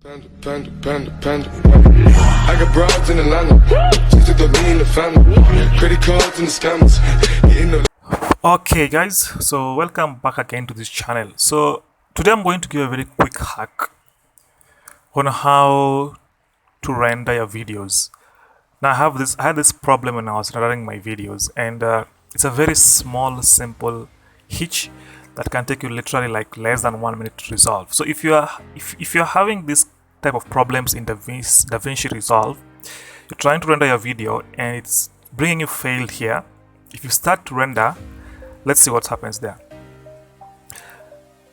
Panda. I got broads in Atlanta. Just took the lean in the family. Credit cards and the scammers. Okay guys, so welcome back again to this channel. So today I'm going to give a very quick hack on how to render your videos. Now I had this problem when I was rendering my videos, and it's a very small simple hitch that can take you literally like less than 1 minute to resolve. So if you're having this type of problems in Davinci Resolve, you're trying to render your video and it's bringing you failed here. If you start to render, let's see what happens there.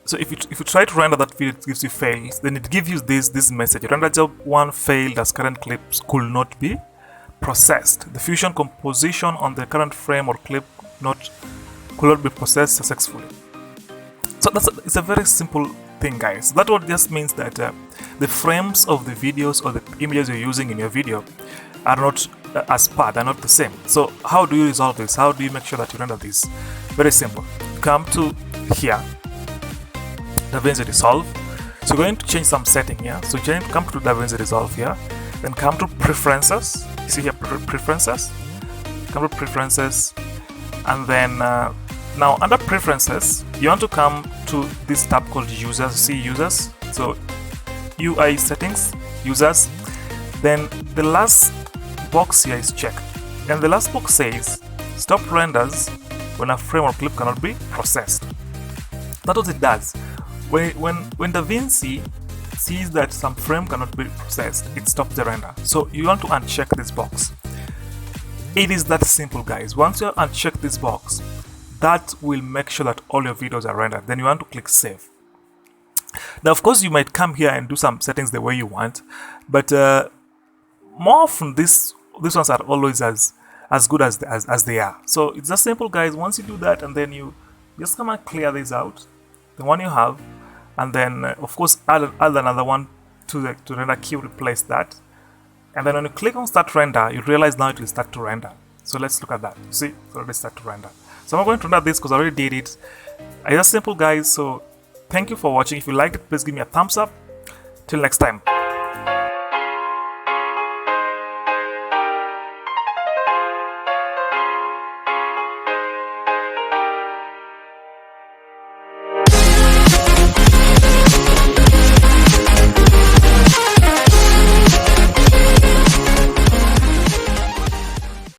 So if you try to render that video, it gives you fails, then it gives you this message: render job 1 failed as current clips could not be processed. The fusion composition on the current frame or clip could not be processed successfully. So it's a very simple thing, guys. That what just means that the frames of the videos or the images you're using in your video are not as per, they're not the same. So how do you resolve this? How do you make sure that you render this? Very simple. Come to here, Davinci Resolve. So you're going to change some setting here. So come to Davinci Resolve here, then come to Preferences. You see here Preferences. Come to Preferences, and then now under Preferences, you want to come to this tab called Users. See Users. So UI Settings, Users. Then the last box here is checked, and the last box says Stop renders when a frame or clip cannot be processed. That's what it does. When Davinci sees that some frame cannot be processed, it stops the render. So you want to uncheck this box. It is that simple, guys. Once you uncheck this box, that will make sure that all your videos are rendered. Then you want to click Save. Now, of course, you might come here and do some settings the way you want, but more often these ones are always as good as they are. So it's just simple, guys. Once you do that, and then you just come and clear this out, the one you have, and then of course add another one to the render queue, replace that, and then when you click on Start Render, you realize now it will start to render. So let's look at that. See, it's already start to render. So I'm not going to render this because I already did it. It's just simple, guys. So thank you for watching. If you liked it, please give me a thumbs up. Till next time.